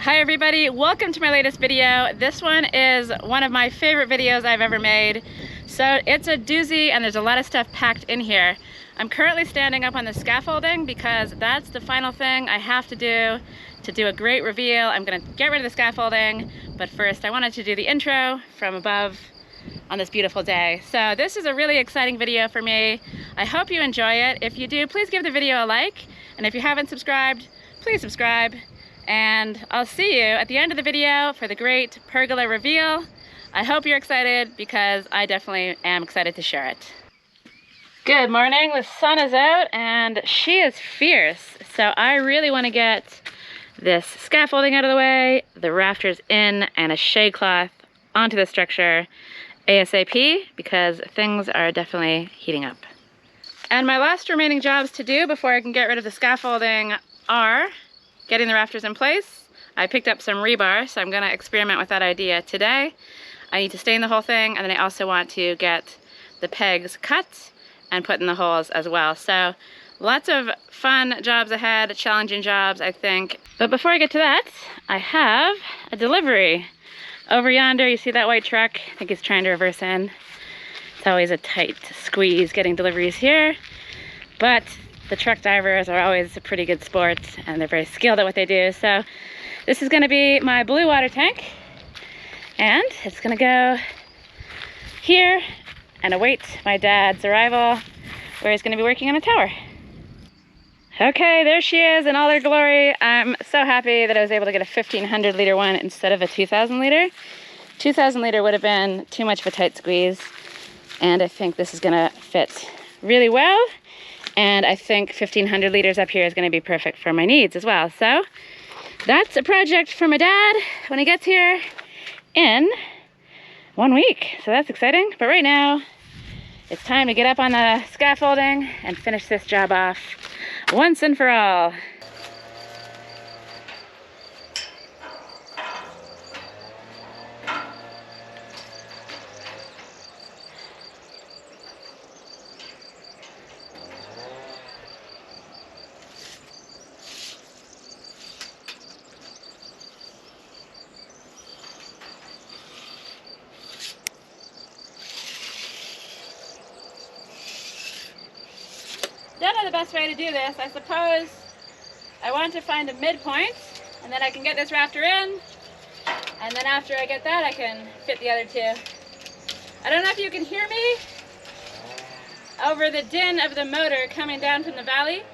Hi everybody, welcome to my latest video. This one is one of my favorite videos I've ever made. So it's a doozy and there's a lot of stuff packed in here. I'm currently standing up on the scaffolding because that's the final thing I have to do a great reveal. I'm gonna get rid of the scaffolding, but first I wanted to do the intro from above on this beautiful day. So this is a really exciting video for me. I hope you enjoy it. If you do, please give the video a like. And if you haven't subscribed, please subscribe. And I'll see you at the end of the video for the great pergola reveal. I hope you're excited because I definitely am excited to share it. Good morning, the sun is out and she is fierce. So I really want to get this scaffolding out of the way, the rafters in, and a shade cloth onto the structure ASAP because things are definitely heating up. And my last remaining jobs to do before I can get rid of the scaffolding are getting the rafters in place. I picked up some rebar, so I'm gonna experiment with that idea today. I need to stain the whole thing, and then I also want to get the pegs cut and put in the holes as well. So lots of fun jobs ahead, challenging jobs, I think. But before I get to that, I have a delivery. Over yonder, you see that white truck? I think he's trying to reverse in. It's always a tight squeeze getting deliveries here, but the truck drivers are always a pretty good sport and they're very skilled at what they do. So this is gonna be my blue water tank and it's gonna go here and await my dad's arrival where he's gonna be working on a tower. Okay, there she is in all her glory. I'm so happy that I was able to get a 1,500 liter one instead of a 2,000 liter. 2,000 liter would have been too much of a tight squeeze, and I think this is gonna fit really well. And I think 1,500 liters up here is going to be perfect for my needs as well. So that's a project for my dad when he gets here in 1 week. So that's exciting. But right now, it's time to get up on the scaffolding and finish this job off once and for all. Don't know the best way to do this. I suppose I want to find a midpoint and then I can get this rafter in, and then after I get that I can fit the other two. I don't know if you can hear me over the din of the motor coming down from the valley.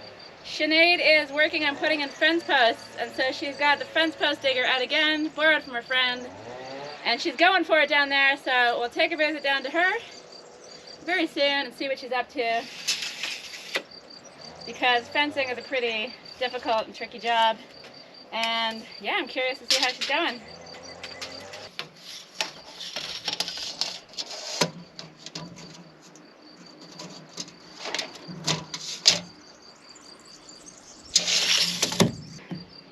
Sinead is working on putting in fence posts, and so she's got the fence post digger out again, borrowed from her friend, and she's going for it down there. So we'll take a visit down to her very soon and see what she's up to, because fencing is a pretty difficult and tricky job. And yeah, I'm curious to see how she's going.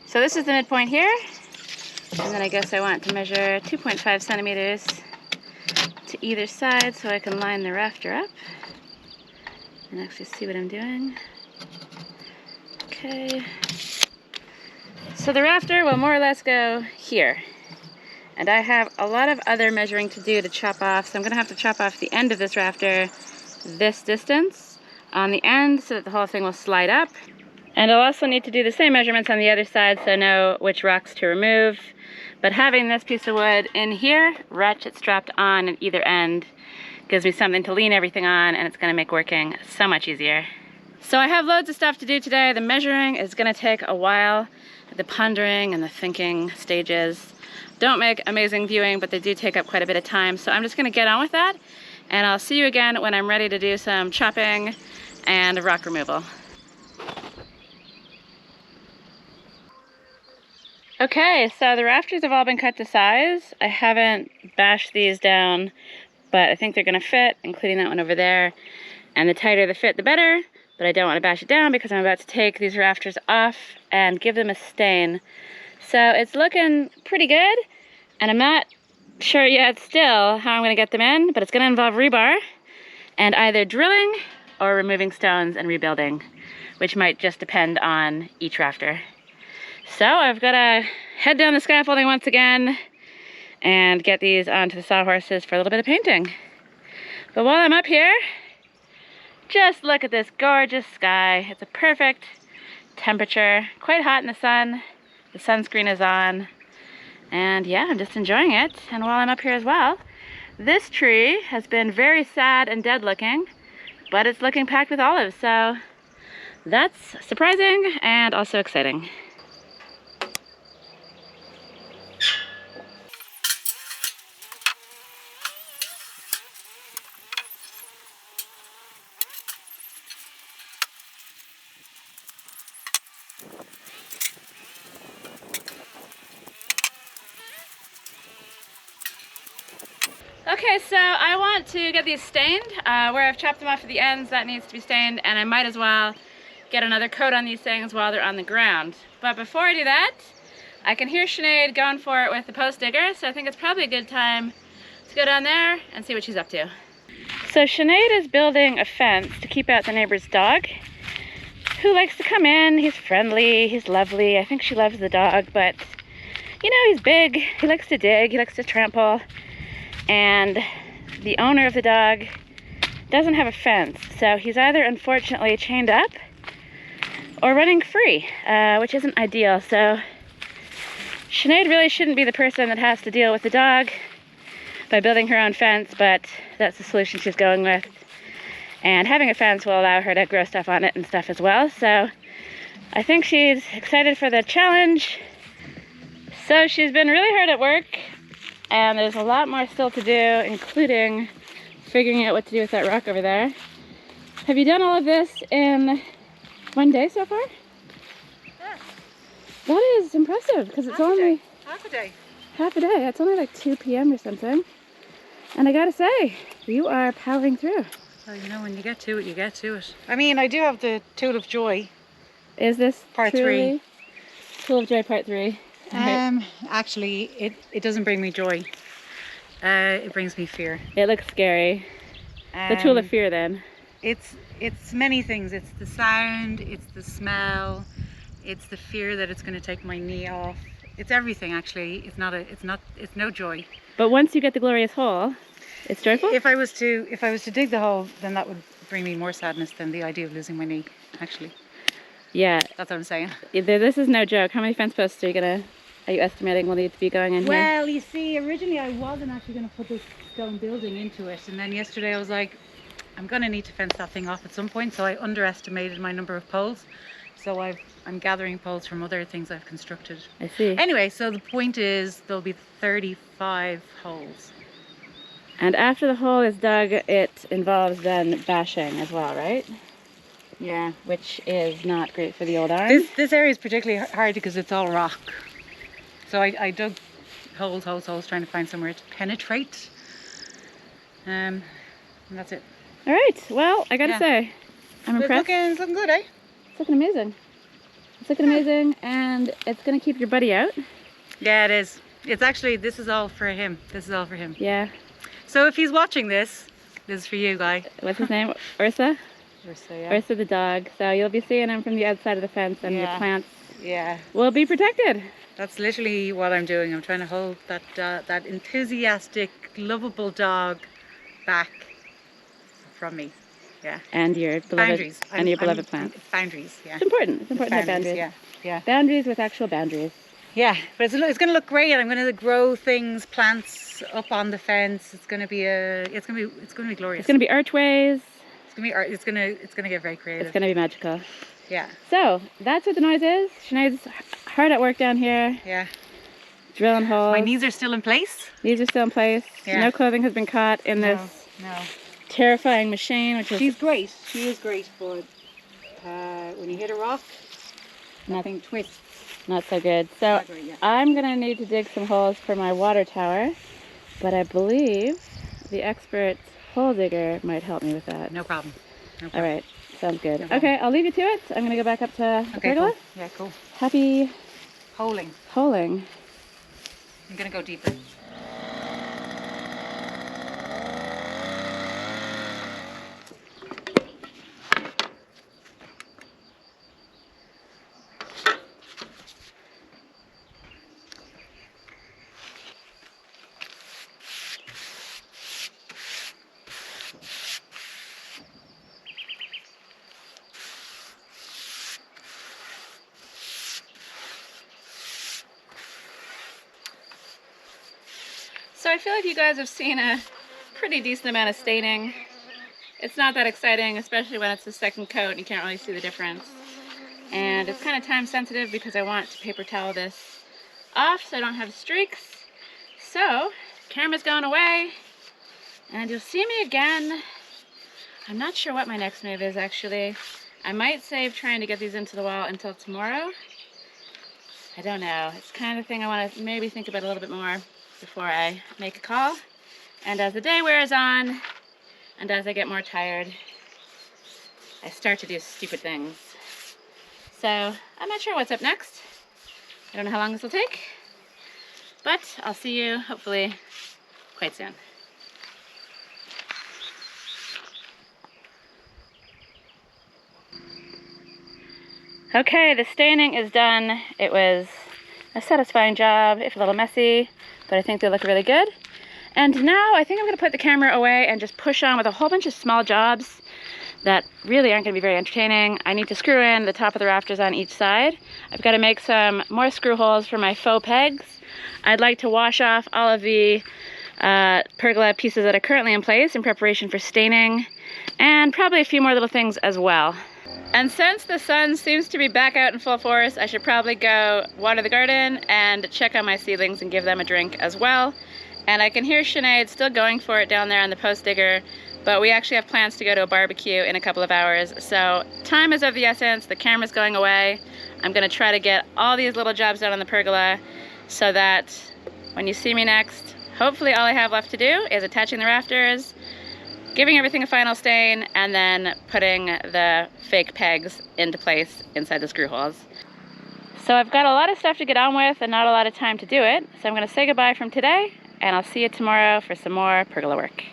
So this is the midpoint here. And then I guess I want to measure 2.5 centimeters to either side so I can line the rafter up and actually see what I'm doing. Okay, so the rafter will more or less go here, and I have a lot of other measuring to do to chop off, so I'm going to have to chop off the end of this rafter this distance on the end so that the whole thing will slide up. And I'll also need to do the same measurements on the other side so I know which rocks to remove. But having this piece of wood in here, ratchet strapped on at either end, gives me something to lean everything on, and it's going to make working so much easier. So I have loads of stuff to do today. The measuring is gonna take a while. The pondering and the thinking stages don't make amazing viewing, but they do take up quite a bit of time. So I'm just gonna get on with that, and I'll see you again when I'm ready to do some chopping and rock removal. Okay, so the rafters have all been cut to size. I haven't bashed these down, but I think they're gonna fit, including that one over there. And the tighter the fit, the better. But I don't want to bash it down because I'm about to take these rafters off and give them a stain. So it's looking pretty good, and I'm not sure yet still how I'm going to get them in, but it's going to involve rebar and either drilling or removing stones and rebuilding, which might just depend on each rafter. So I've got to head down the scaffolding once again and get these onto the sawhorses for a little bit of painting. But while I'm up here, just look at this gorgeous sky. It's a perfect temperature, quite hot in the sun. The sunscreen is on. And yeah, I'm just enjoying it. And while I'm up here as well, this tree has been very sad and dead looking, but it's looking packed with olives. So that's surprising and also exciting. Okay, so I want to get these stained. Where I've chopped them off at the ends, that needs to be stained, and I might as well get another coat on these things while they're on the ground. But before I do that, I can hear Sinead going for it with the post digger, so I think it's probably a good time to go down there and see what she's up to. So Sinead is building a fence to keep out the neighbor's dog, who likes to come in. He's friendly, he's lovely. I think she loves the dog, but you know, he's big, he likes to dig, he likes to trample. And the owner of the dog doesn't have a fence, so he's either unfortunately chained up or running free, which isn't ideal. So Sinead really shouldn't be the person that has to deal with the dog by building her own fence, but that's the solution she's going with. And having a fence will allow her to grow stuff on it and stuff as well. So I think she's excited for the challenge. So she's been really hard at work. And there's a lot more still to do, including figuring out what to do with that rock over there. Have you done all of this in one day so far? Yeah. That is impressive, because it's only... Half a day. Half a day. It's only like 2 p.m. or something. And I gotta say, you are powering through. Well, you know, when you get to it, you get to it. I mean, I do have the Tool of Joy. Is this Part truly 3? Tool of Joy Part 3. Actually, it doesn't bring me joy. It brings me fear. It looks scary. The tool of fear, then. It's many things. It's the sound, it's the smell, it's the fear that it's going to take my knee off. It's everything, actually. It's no joy. But once you get the glorious hole, it's joyful? If I was to dig the hole, then that would bring me more sadness than the idea of losing my knee, actually. Yeah. That's what I'm saying. This is no joke. How many fence posts are you estimating will need to be going in here? Well, you see, originally I wasn't actually going to put this stone building into it, and then yesterday I was like, I'm going to need to fence that thing off at some point, so I underestimated my number of poles. So I'm gathering poles from other things I've constructed. I see. Anyway, so the point is there'll be 35 holes. And after the hole is dug, it involves then bashing as well, right? Yeah. Which is not great for the old arm. This area is particularly hard because it's all rock. So I dug holes, trying to find somewhere to penetrate. And that's it. All right. Well, I gotta say, I'm impressed. It's looking good, eh? It's looking amazing. It's looking amazing, and it's gonna keep your buddy out. Yeah, it is. It's actually, this is all for him. This is all for him. Yeah. So if he's watching this is for you, guy. What's his name? Ursa? Ursa, yeah. Ursa the dog. So you'll be seeing him from the outside of the fence, and your plants will be protected. That's literally what I'm doing. I'm trying to hold that enthusiastic, lovable dog back from me. Yeah. And your beloved boundaries. And your beloved plants. Boundaries, yeah. It's important. It's important to have boundaries. Yeah. Yeah. Boundaries with actual boundaries. Yeah, but it's going to look great. I'm going to grow things, plants up on the fence. It's going to be glorious. It's going to be archways. It's going to be art. It's going to get very creative. It's going to be magical. Yeah. So that's what the noise is. Sinead's hard at work down here. Yeah. Drilling holes. My knees are still in place. Knees are still in place. Yeah. No clothing has been caught in this terrifying machine, which is... She's great. She is great, but when you hit a rock, nothing twists. Not so good. So I'm going to need to dig some holes for my water tower, but I believe the expert hole digger might help me with that. No problem. All right. Sounds good. Okay, I'll leave you to it. I'm going to go back up to the pergola. Cool. Yeah, cool. Happy holing. I'm going to go deeper. So I feel like you guys have seen a pretty decent amount of staining. It's not that exciting, especially when it's the second coat and you can't really see the difference. And it's kind of time sensitive because I want to paper towel this off so I don't have streaks. So, camera's going away, and you'll see me again. I'm not sure what my next move is actually. I might save trying to get these into the wall until tomorrow. I don't know. It's the kind of thing I want to maybe think about a little bit more before I make a call. And as the day wears on, and as I get more tired, I start to do stupid things. So I'm not sure what's up next. I don't know how long this will take, but I'll see you hopefully quite soon. Okay, the staining is done. It was a satisfying job, if a little messy, but I think they look really good. And now I think I'm going to put the camera away and just push on with a whole bunch of small jobs that really aren't going to be very entertaining. I need to screw in the top of the rafters on each side. I've got to make some more screw holes for my faux pegs. I'd like to wash off all of the pergola pieces that are currently in place in preparation for staining, and probably a few more little things as well. And since the sun seems to be back out in full force, I should probably go water the garden and check on my seedlings and give them a drink as well. And I can hear Sinead still going for it down there on the post digger, but we actually have plans to go to a barbecue in a couple of hours. So time is of the essence, the camera's going away. I'm gonna try to get all these little jobs done on the pergola so that when you see me next, hopefully all I have left to do is attaching the rafters, giving everything a final stain, and then putting the fake pegs into place inside the screw holes. So I've got a lot of stuff to get on with and not a lot of time to do it. So I'm gonna say goodbye from today, and I'll see you tomorrow for some more pergola work.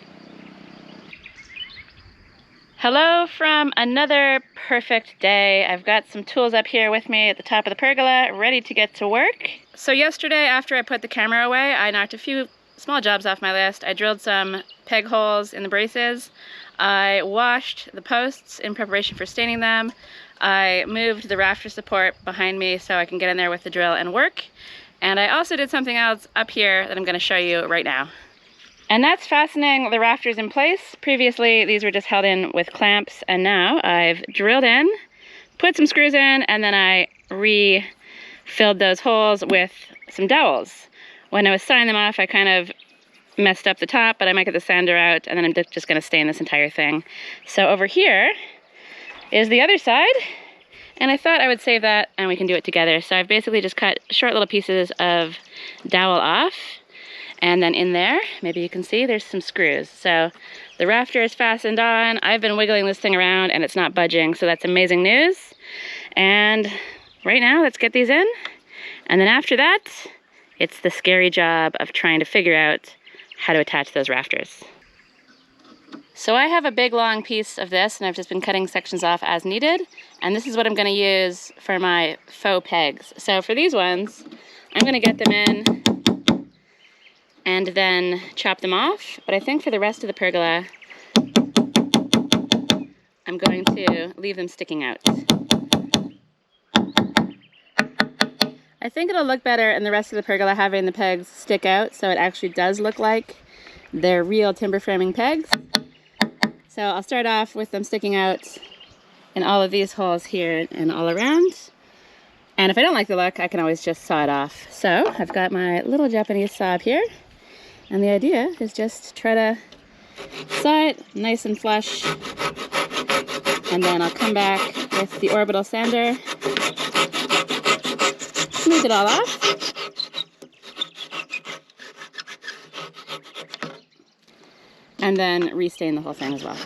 Hello from another perfect day. I've got some tools up here with me at the top of the pergola, ready to get to work. So yesterday, after I put the camera away, I knocked a few small jobs off my list. I drilled some peg holes in the braces. I washed the posts in preparation for staining them. I moved the rafter support behind me so I can get in there with the drill and work. And I also did something else up here that I'm going to show you right now. And that's fastening the rafters in place. Previously, these were just held in with clamps, and now I've drilled in, put some screws in, and then I refilled those holes with some dowels. When I was sanding them off, I kind of messed up the top, but I might get the sander out, and then I'm just going to stain this entire thing. So over here is the other side, and I thought I would save that and we can do it together. So I've basically just cut short little pieces of dowel off. And then in there, maybe you can see, there's some screws. So the rafter is fastened on. I've been wiggling this thing around and it's not budging, so that's amazing news. And right now, let's get these in. And then after that, it's the scary job of trying to figure out how to attach those rafters. So I have a big long piece of this, and I've just been cutting sections off as needed. And this is what I'm gonna use for my faux pegs. So for these ones, I'm gonna get them in and then chop them off. But I think for the rest of the pergola, I'm going to leave them sticking out. I think it'll look better in the rest of the pergola having the pegs stick out, so it actually does look like they're real timber framing pegs. So I'll start off with them sticking out in all of these holes here and all around. And if I don't like the look, I can always just saw it off. So I've got my little Japanese saw up here. And the idea is just try to saw it nice and flush, and then I'll come back with the orbital sander, smooth it all off, and then restain the whole thing as well.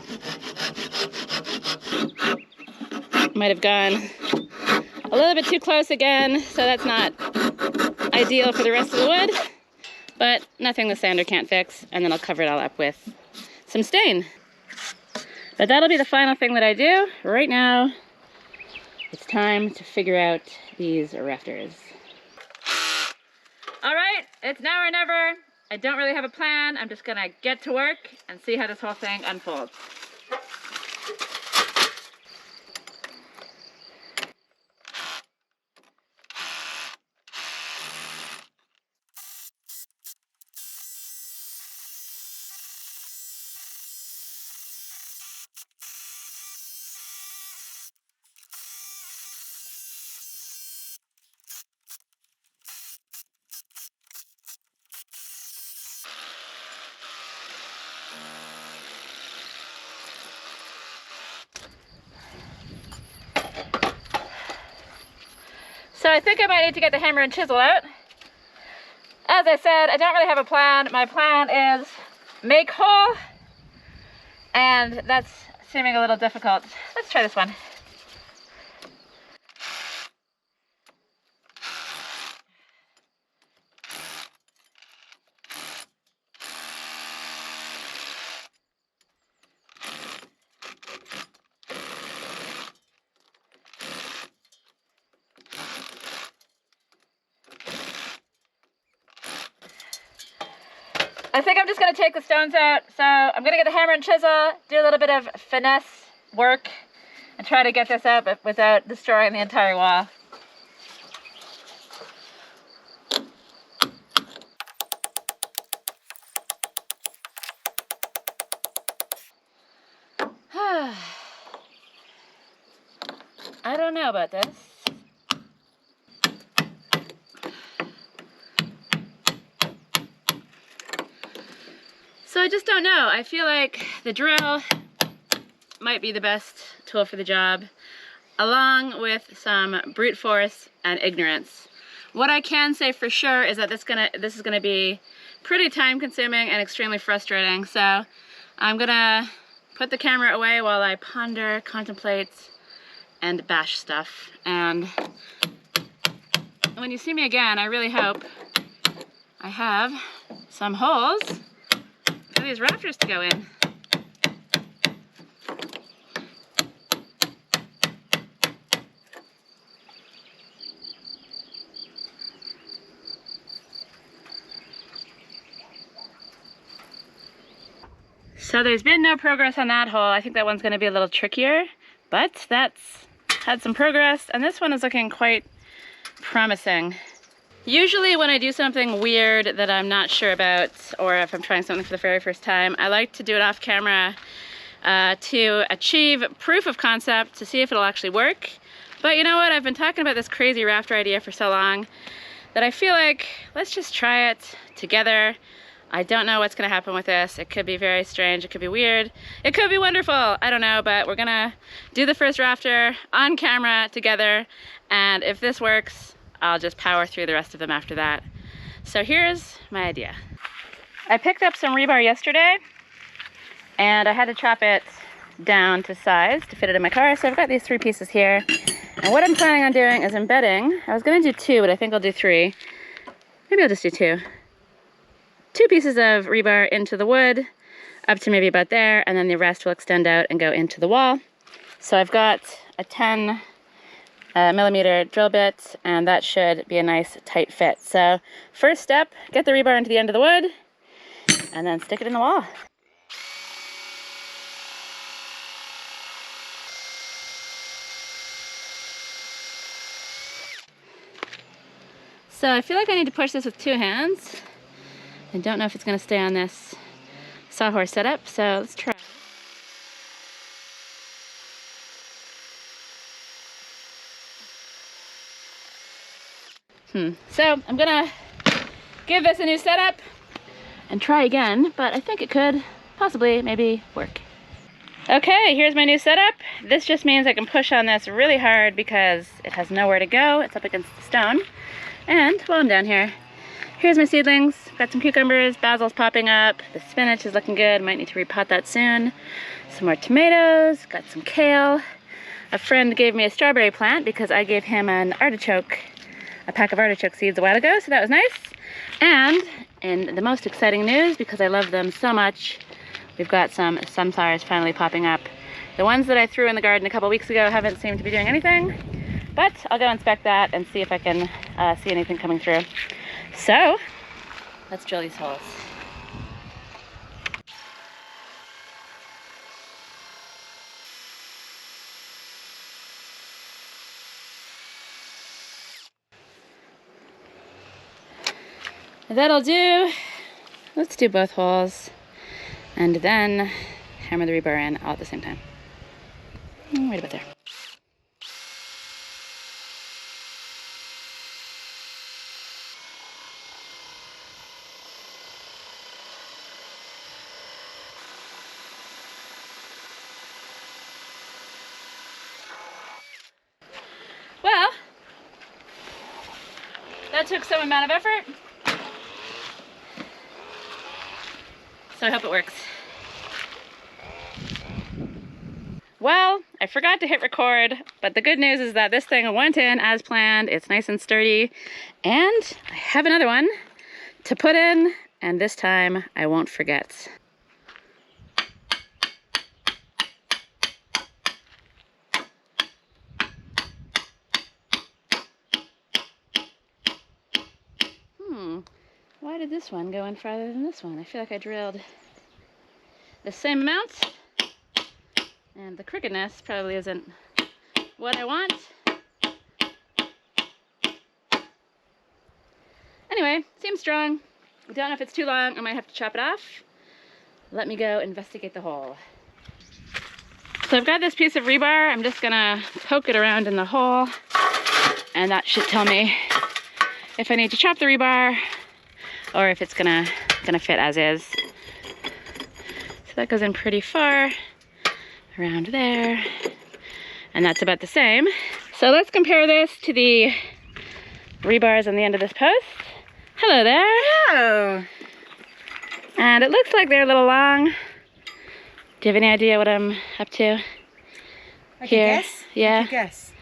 Might have gone a little bit too close again, so that's not ideal for the rest of the wood. But nothing the sander can't fix, and then I'll cover it all up with some stain. But that'll be the final thing that I do. Right now, it's time to figure out these rafters. All right, it's now or never. I don't really have a plan. I'm just gonna get to work and see how this whole thing unfolds. So I think I might need to get the hammer and chisel out. As I said, I don't really have a plan. My plan is make hole, and that's seeming a little difficult. Let's try this one. I think I'm just going to take the stones out. So I'm going to get the hammer and chisel, do a little bit of finesse work, and try to get this out but without destroying the entire wall. I don't know about this. So I just don't know. I feel like the drill might be the best tool for the job, along with some brute force and ignorance. What I can say for sure is that this is gonna be pretty time consuming and extremely frustrating. So I'm gonna put the camera away while I ponder, contemplate, and bash stuff. And when you see me again, I really hope I have some holes for these rafters to go in. So there's been no progress on that hole. I think that one's gonna be a little trickier, but that's had some progress, and this one is looking quite promising. Usually when I do something weird that I'm not sure about, or if I'm trying something for the very first time, I like to do it off camera to achieve proof of concept, to see if it'll actually work. But you know what, I've been talking about this crazy rafter idea for so long that I feel like, let's just try it together. I don't know what's gonna happen with this. It could be very strange, it could be weird, it could be wonderful, I don't know, but we're gonna do the first rafter on camera together, and if this works, I'll just power through the rest of them after that. So here's my idea. I picked up some rebar yesterday, and I had to chop it down to size to fit it in my car, so I've got these 3 pieces here. And what I'm planning on doing is embedding, I was gonna do 2, but I think I'll do 3. Maybe I'll just do 2. 2 pieces of rebar into the wood, up to maybe about there, and then the rest will extend out and go into the wall. So I've got a 10 millimeter drill bit, and that should be a nice tight fit. So first step, get the rebar into the end of the wood, and then stick it in the wall. So I feel like I need to push this with 2 hands. I don't know if it's going to stay on this sawhorse setup, so let's try. So I'm gonna give this a new setup and try again, but I think it could possibly maybe work. Okay, here's my new setup. This just means I can push on this really hard because it has nowhere to go. It's up against the stone. And while I'm down here, here's my seedlings. Got some cucumbers, basil's popping up, the spinach is looking good, might need to repot that soon. Some more tomatoes, got some kale. A friend gave me a strawberry plant because I gave him a pack of artichoke seeds a while ago, so that was nice. And in the most exciting news, because I love them so much, we've got some sunflowers finally popping up. The ones that I threw in the garden a couple weeks ago haven't seemed to be doing anything, but I'll go inspect that and see if I can see anything coming through. So, let's drill these holes. That'll do. Let's do both holes and then hammer the rebar in all at the same time. Right about there. Well, That took some amount of effort. So I hope it works. Well, I forgot to hit record, but the good news is that this thing went in as planned. It's nice and sturdy, and I have another one to put in, and this time I won't forget. Why did this one go in farther than this one? I feel like I drilled the same amount, and the crookedness probably isn't what I want. Anyway, seems strong. I don't know if it's too long. I might have to chop it off. Let me go investigate the hole. So I've got this piece of rebar. I'm just gonna poke it around in the hole, and that should tell me if I need to chop the rebar or if it's gonna fit as is. So that goes in pretty far, around there, and that's about the same. So let's compare this to the rebars on the end of this post. Hello there. Hello. And it looks like they're a little long. Do you have any idea what I'm up to? I could Here? guess. Yeah. I could guess.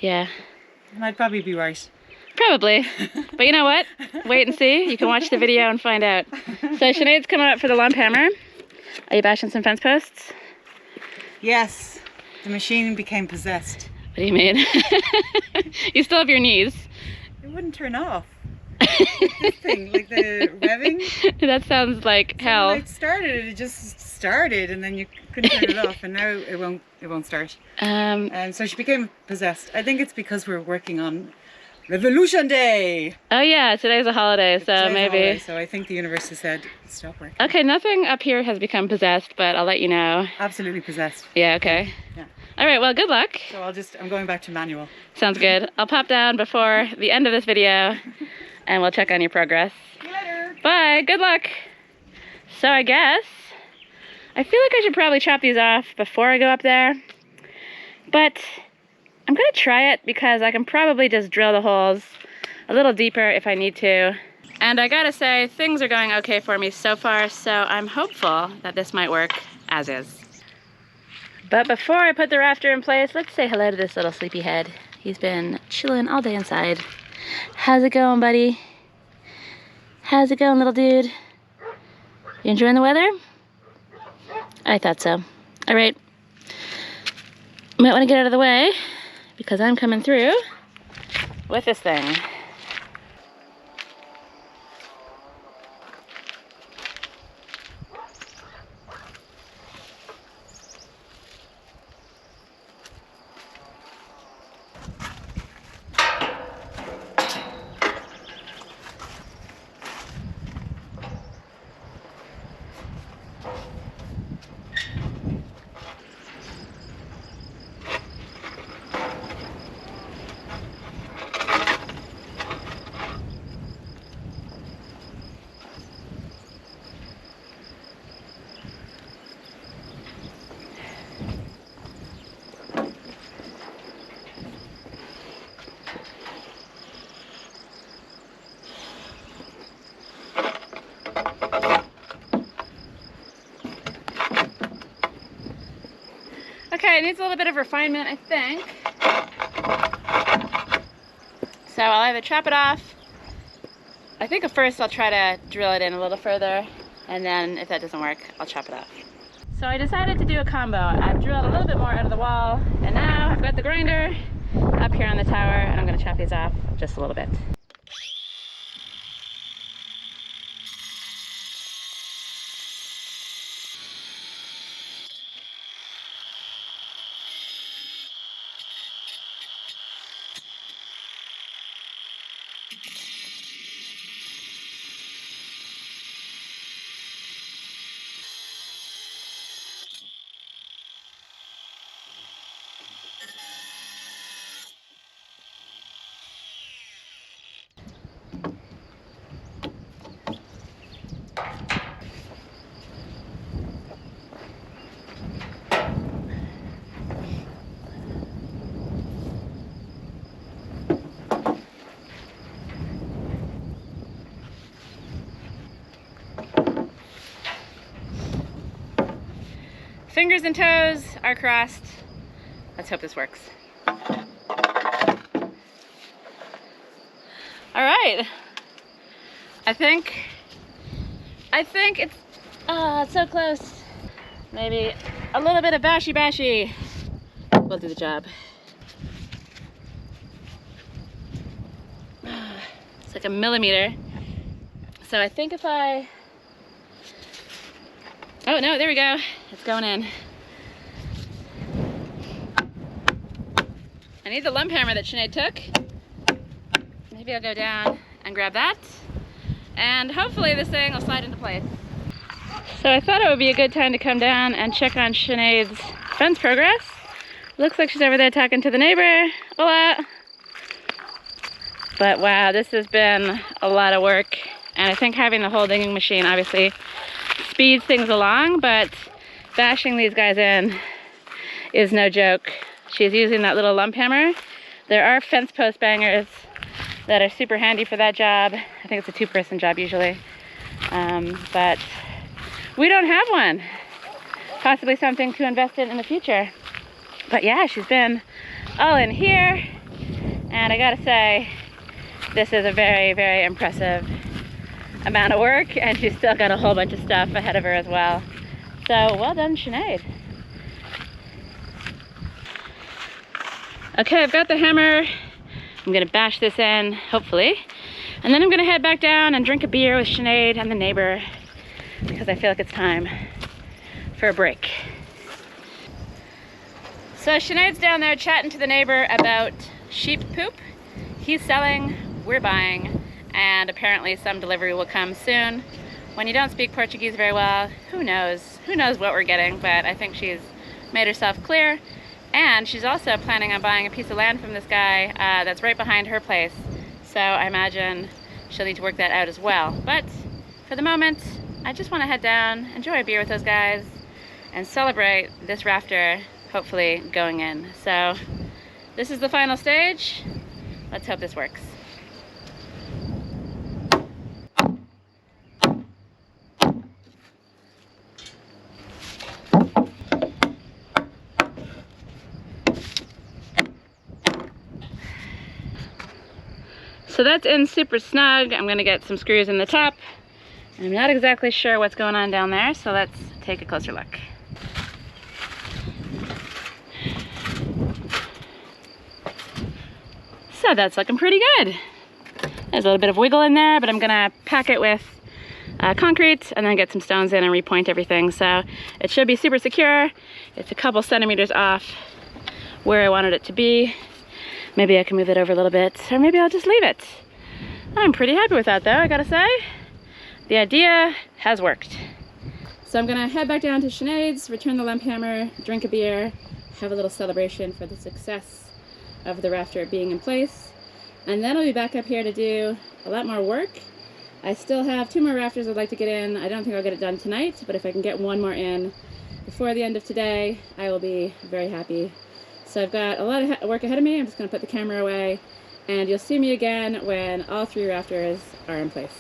Yeah. And I'd probably be right. Probably. But you know what? Wait and see. You can watch the video and find out. So Sinead's coming up for the lump hammer. Are you bashing some fence posts? Yes. The machine became possessed. What do you mean? You still have your knees. It wouldn't turn off. This thing, like the revving. That sounds like hell. When I started it just started, and then you couldn't turn it off, and now it won't start. So she became possessed. I think it's because we're working on Revolution Day. Oh yeah, today's a holiday, so Today's a maybe. holiday, so I think the universe has said stop working. Okay, nothing up here has become possessed, but I'll let you know. Absolutely possessed. Yeah, okay. Yeah. All right, well, good luck. So I'm going back to manual. Sounds good. I'll pop down before the end of this video, and we'll check on your progress. See you later. Bye, good luck. So I guess, I feel like I should probably chop these off before I go up there, but I'm gonna try it because I can probably just drill the holes a little deeper if I need to. And I gotta say, things are going okay for me so far, so I'm hopeful that this might work as is. But before I put the rafter in place, let's say hello to this little sleepyhead. He's been chilling all day inside. How's it going, buddy? How's it going, little dude? You enjoying the weather? I thought so. All right. Might want to get out of the way because I'm coming through with this thing. Okay, it needs a little bit of refinement, I think. So I'll either chop it off. I think at first I'll try to drill it in a little further, and then if that doesn't work, I'll chop it off. So I decided to do a combo. I've drilled a little bit more out of the wall, and now I've got the grinder up here on the tower, and I'm gonna chop these off just a little bit. Fingers and toes are crossed. Let's hope this works. All right. I think it's so close. Maybe a little bit of bashy will do the job. It's like a millimeter. So I think if I, oh no, there we go. It's going in. I need the lump hammer that Sinead took. Maybe I'll go down and grab that. And hopefully this thing will slide into place. So I thought it would be a good time to come down and check on Sinead's fence progress. Looks like she's over there talking to the neighbor. Hola. But wow, this has been a lot of work. And I think having the hole digging machine obviously speeds things along, but bashing these guys in is no joke. She's using that little lump hammer. There are fence post bangers that are super handy for that job. I think it's a two-person job usually. But we don't have one. Possibly something to invest in the future. But yeah, she's been all in here. And I gotta say, this is a very, very impressive amount of work, and she's still got a whole bunch of stuff ahead of her as well. So well done, Sinead. Okay, I've got the hammer. I'm gonna bash this in, hopefully. And then I'm gonna head back down and drink a beer with Sinead and the neighbor, because I feel like it's time for a break. So Sinead's down there chatting to the neighbor about sheep poop. He's selling, we're buying, and apparently some delivery will come soon. When you don't speak Portuguese very well, who knows? Who knows what we're getting, but I think she's made herself clear. And she's also planning on buying a piece of land from this guy that's right behind her place. So I imagine she'll need to work that out as well. But for the moment, I just want to head down, enjoy a beer with those guys, and celebrate this rafter hopefully going in. So this is the final stage. Let's hope this works. So that's in super snug. I'm gonna get some screws in the top. I'm not exactly sure what's going on down there, so let's take a closer look. So that's looking pretty good. There's a little bit of wiggle in there, but I'm gonna pack it with concrete and then get some stones in and repoint everything. So it should be super secure. It's a couple centimeters off where I wanted it to be. Maybe I can move it over a little bit, or maybe I'll just leave it. I'm pretty happy with that though, I gotta say. The idea has worked. So I'm gonna head back down to Sinead's, return the lump hammer, drink a beer, have a little celebration for the success of the rafter being in place. And then I'll be back up here to do a lot more work. I still have 2 more rafters I'd like to get in. I don't think I'll get it done tonight, but if I can get 1 more in before the end of today, I will be very happy. So I've got a lot of work ahead of me. I'm just gonna put the camera away, and you'll see me again when all 3 rafters are in place.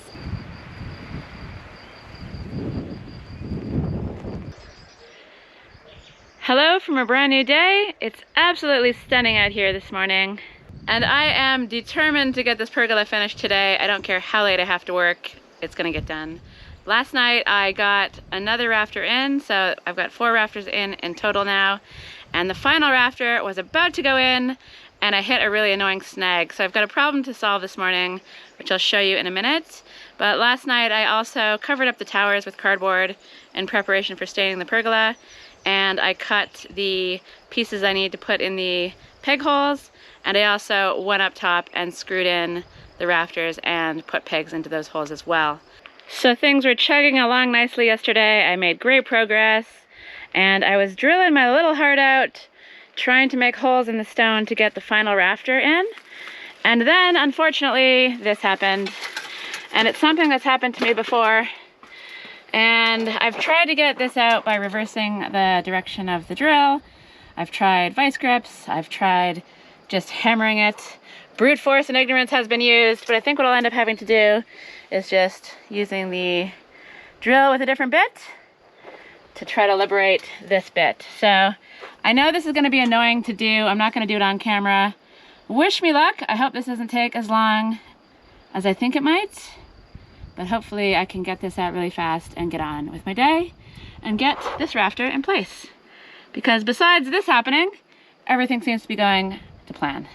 Hello from a brand new day. It's absolutely stunning out here this morning, and I am determined to get this pergola finished today. I don't care how late I have to work, it's gonna get done. Last night I got another rafter in, so I've got 4 rafters in total now. And the final rafter was about to go in, and I hit a really annoying snag. So I've got a problem to solve this morning, which I'll show you in a minute. But last night I also covered up the towers with cardboard in preparation for staining the pergola. And I cut the pieces I need to put in the peg holes. And I also went up top and screwed in the rafters and put pegs into those holes as well. So things were chugging along nicely yesterday. I made great progress. And I was drilling my little heart out, trying to make holes in the stone to get the final rafter in. And then, unfortunately, this happened. And it's something that's happened to me before. And I've tried to get this out by reversing the direction of the drill. I've tried vice grips. I've tried just hammering it. Brute force and ignorance has been used, but I think what I'll end up having to do is just using the drill with a different bit to try to liberate this bit. So I know this is going to be annoying to do. I'm not going to do it on camera. Wish me luck. I hope this doesn't take as long as I think it might, but hopefully I can get this out really fast and get on with my day and get this rafter in place. Because besides this happening, everything seems to be going to plan.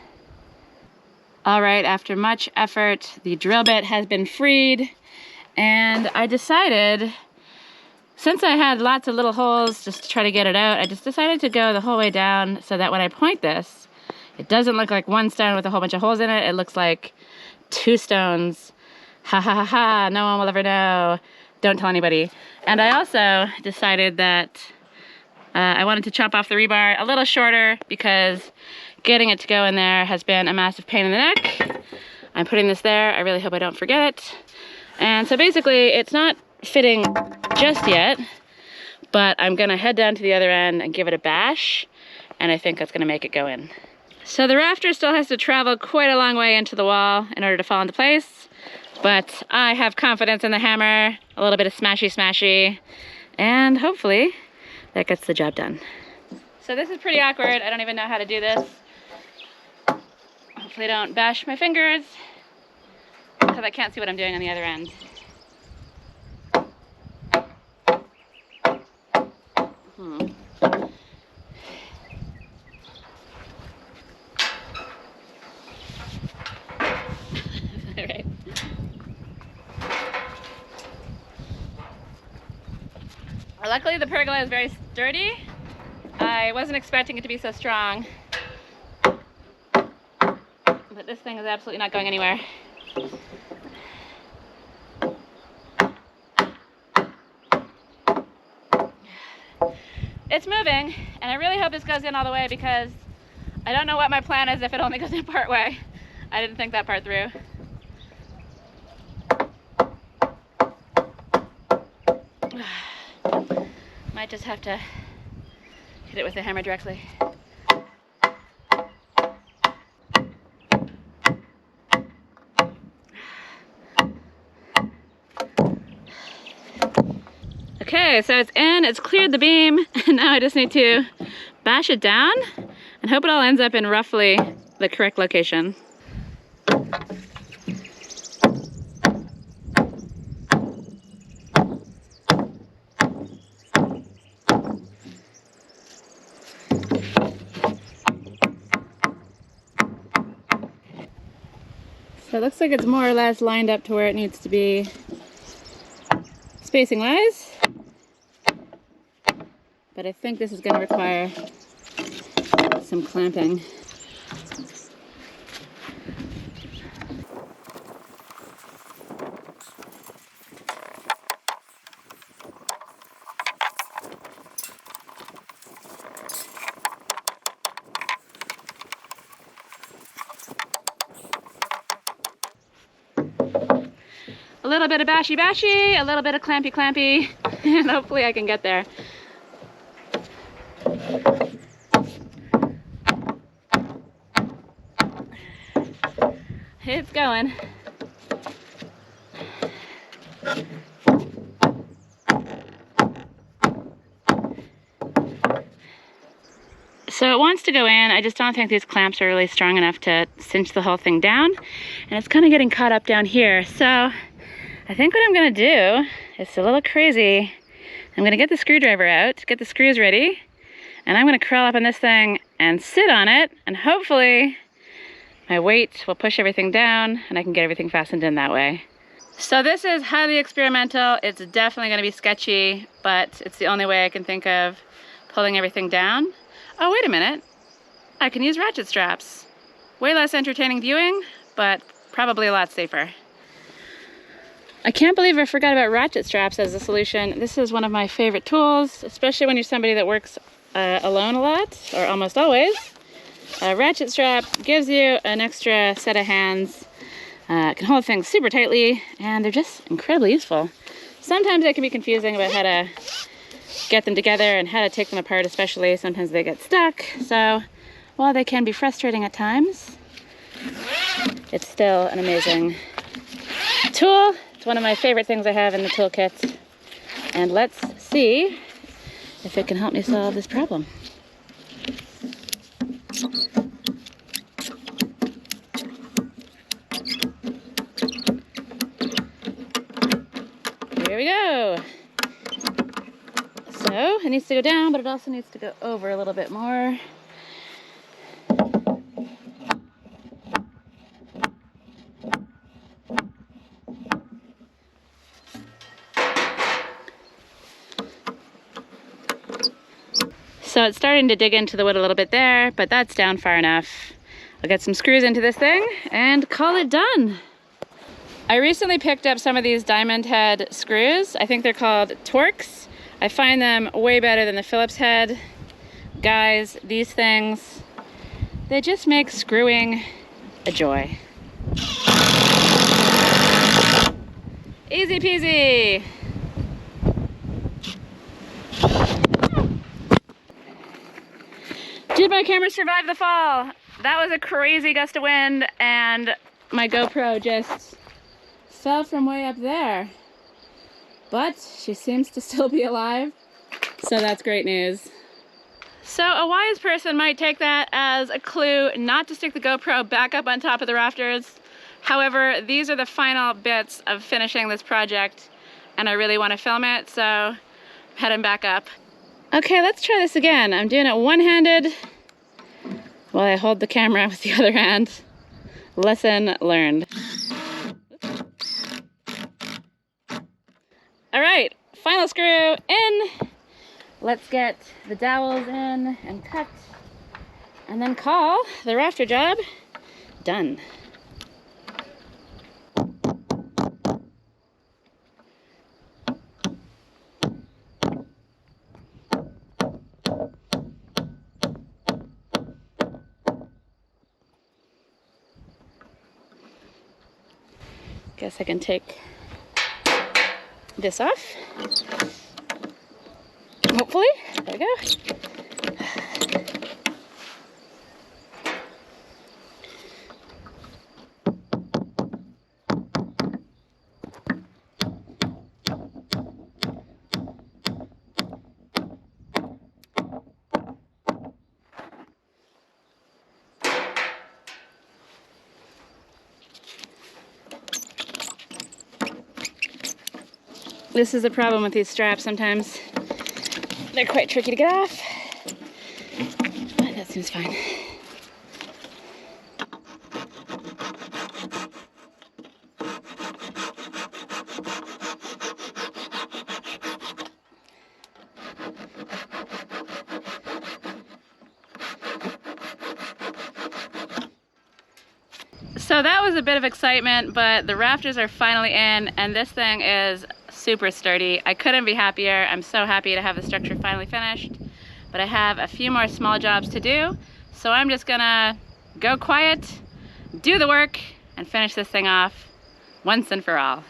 All right, after much effort, the drill bit has been freed, and I decided, since I had lots of little holes just to try to get it out, I just decided to go the whole way down so that when I point this, it doesn't look like one stone with a whole bunch of holes in it. It looks like 2 stones. Ha ha ha ha, no one will ever know. Don't tell anybody. And I also decided that I wanted to chop off the rebar a little shorter because getting it to go in there has been a massive pain in the neck. I'm putting this there. I really hope I don't forget it. And so basically it's not fitting just yet, but I'm gonna head down to the other end and give it a bash, and I think that's gonna make it go in. So the rafter still has to travel quite a long way into the wall in order to fall into place, but I have confidence in the hammer, a little bit of smashy smashy, and hopefully that gets the job done. So this is pretty awkward. I don't even know how to do this. Hopefully I don't bash my fingers because I can't see what I'm doing on the other end. All right. Luckily the pergola is very sturdy. I wasn't expecting it to be so strong, but this thing is absolutely not going anywhere. It's moving, and I really hope this goes in all the way because I don't know what my plan is if it only goes in part way. I didn't think that part through. Might just have to hit it with the hammer directly. Okay, so it's in, it's cleared the beam, and now I just need to bash it down and hope it all ends up in roughly the correct location. So it looks like it's more or less lined up to where it needs to be spacing wise, but I think this is going to require some clamping. A little bit of bashy bashy, a little bit of clampy clampy, and hopefully I can get there. It's going. So it wants to go in, I just don't think these clamps are really strong enough to cinch the whole thing down, and it's kind of getting caught up down here. So I think what I'm gonna do, it's a little crazy, I'm gonna get the screwdriver out, get the screws ready, and I'm gonna crawl up on this thing and sit on it, and hopefully my weight will push everything down and I can get everything fastened in that way. So this is highly experimental. It's definitely gonna be sketchy, but it's the only way I can think of pulling everything down. Oh, wait a minute. I can use ratchet straps. Way less entertaining viewing, but probably a lot safer. I can't believe I forgot about ratchet straps as a solution. This is one of my favorite tools, especially when you're somebody that works alone a lot, or almost always. A ratchet strap gives you an extra set of hands, can hold things super tightly, and they're just incredibly useful. Sometimes it can be confusing about how to get them together and how to take them apart, especially sometimes they get stuck. So while they can be frustrating at times, it's still an amazing tool. It's one of my favorite things I have in the toolkit. And let's see if it can help me solve this problem. Here we go. So it needs to go down, but it also needs to go over a little bit more. So it's starting to dig into the wood a little bit there, but that's down far enough. I'll get some screws into this thing and call it done. I recently picked up some of these diamond head screws. I think they're called Torx. I find them way better than the Phillips head. Guys, these things, they just make screwing a joy. Easy peasy. Did my camera survive the fall? That was a crazy gust of wind and my GoPro just fell from way up there. But she seems to still be alive, so that's great news. So a wise person might take that as a clue not to stick the GoPro back up on top of the rafters. However, these are the final bits of finishing this project and I really want to film it, so I'm heading back up. Okay, let's try this again. I'm doing it one-handed while I hold the camera with the other hand. Lesson learned. All right, final screw in. Let's get the dowels in and cut, and then call the rafter job done. Guess I can take this off. Hopefully. There we go. This is the problem with these straps. Sometimes they're quite tricky to get off, but that seems fine. So that was a bit of excitement, but the rafters are finally in and this thing is super sturdy. I couldn't be happier. I'm so happy to have the structure finally finished, but I have a few more small jobs to do. So I'm just gonna go quiet, do the work, and finish this thing off once and for all.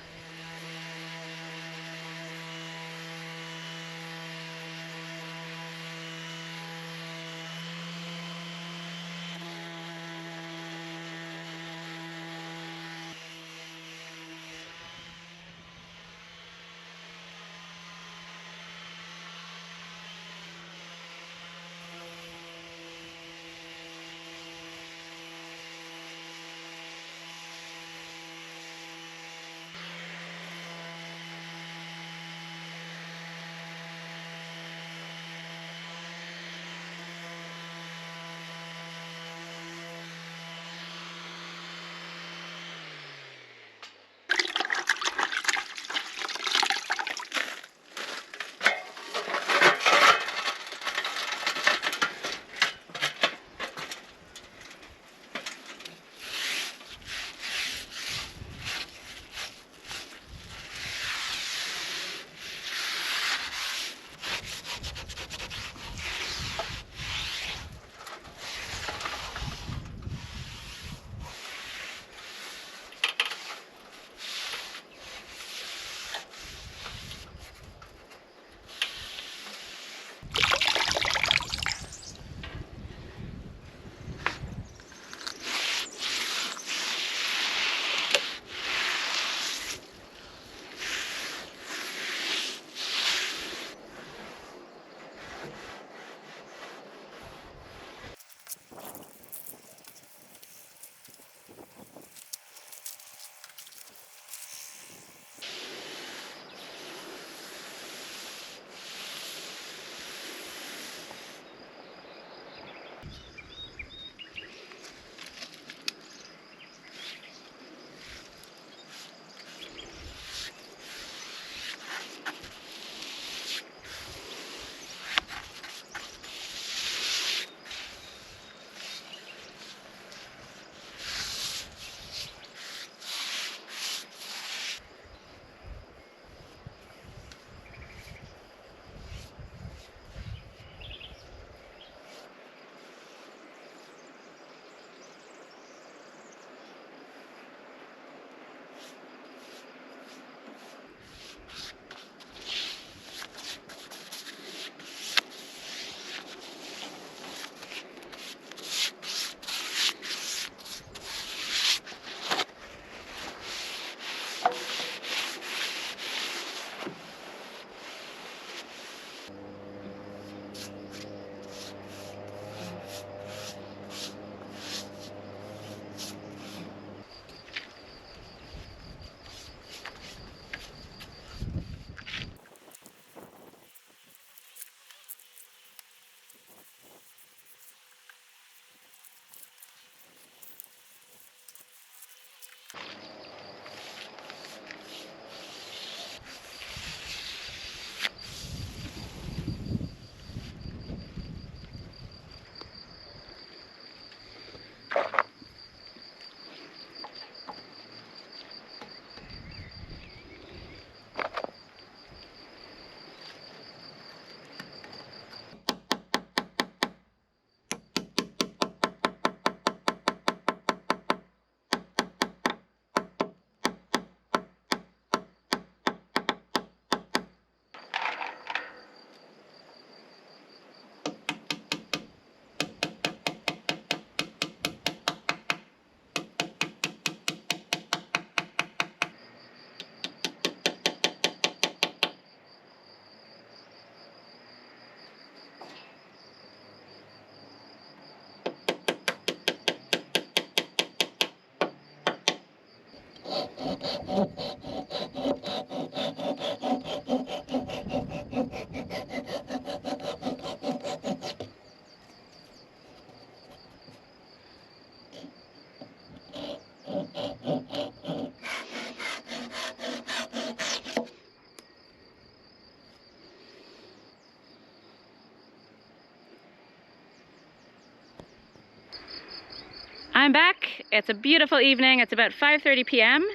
I'm back. It's a beautiful evening. It's about 5:30 p.m.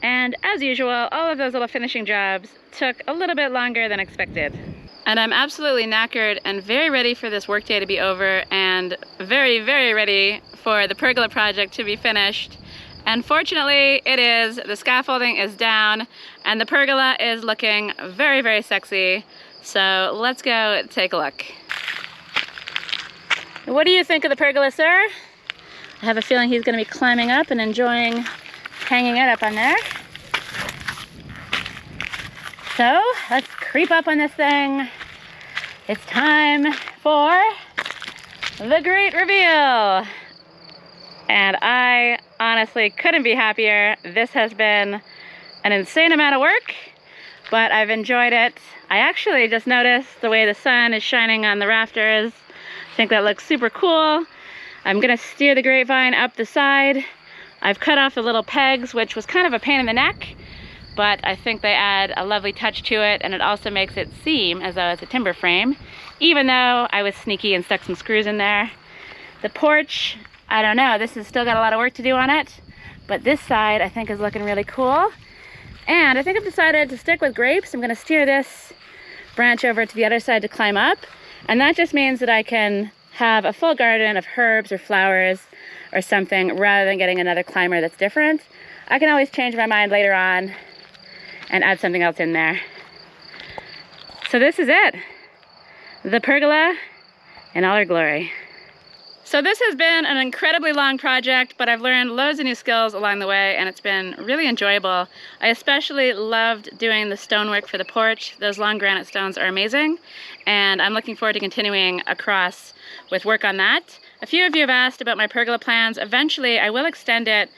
and as usual, all of those little finishing jobs took a little bit longer than expected. And I'm absolutely knackered and very ready for this workday to be over and very, very ready for the pergola project to be finished. And fortunately, it is. The scaffolding is down and the pergola is looking very, very sexy. So let's go take a look. What do you think of the pergola, sir? I have a feeling he's going to be climbing up and enjoying hanging it up on there. So let's creep up on this thing. It's time for the great reveal. And I honestly couldn't be happier. This has been an insane amount of work, but I've enjoyed it. I actually just noticed the way the sun is shining on the rafters. I think that looks super cool. I'm gonna steer the grapevine up the side. I've cut off the little pegs, which was kind of a pain in the neck, but I think they add a lovely touch to it, and it also makes it seem as though it's a timber frame, even though I was sneaky and stuck some screws in there. The porch, I don't know, this has still got a lot of work to do on it, but this side I think is looking really cool. And I think I've decided to stick with grapes. I'm gonna steer this branch over to the other side to climb up, and that just means that I can have a full garden of herbs or flowers or something rather than getting another climber that's different. I can always change my mind later on and add something else in there. So this is it. The pergola in all her glory. So this has been an incredibly long project, but I've learned loads of new skills along the way and it's been really enjoyable. I especially loved doing the stonework for the porch. Those long granite stones are amazing, and I'm looking forward to continuing across with work on that. A few of you have asked about my pergola plans. Eventually I will extend it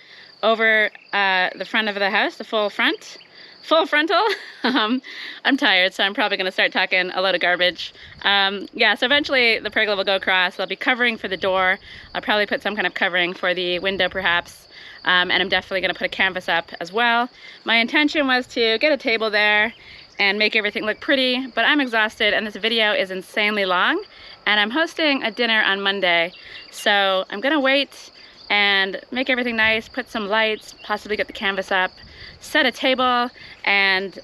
over the front of the house, the full frontal. I'm tired, so I'm probably gonna start talking a load of garbage. Yeah, so eventually the pergola will go across. There'll be covering for the door. I'll probably put some kind of covering for the window perhaps. And I'm definitely gonna put a canvas up as well. My intention was to get a table there and make everything look pretty, but I'm exhausted and this video is insanely long, and I'm hosting a dinner on Monday. So I'm gonna wait and make everything nice, put some lights, possibly get the canvas up, set a table, and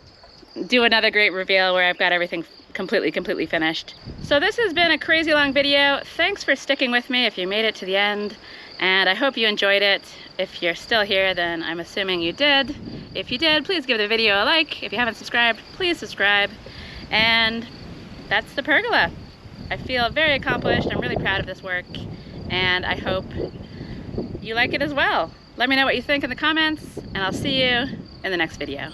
do another great reveal where I've got everything completely finished. So this has been a crazy long video. Thanks for sticking with me if you made it to the end, and I hope you enjoyed it. If you're still here, then I'm assuming you did. If you did, please give the video a like. If you haven't subscribed, please subscribe. And that's the pergola. I feel very accomplished. I'm really proud of this work, and I hope you like it as well. Let me know what you think in the comments, and I'll see you in the next video.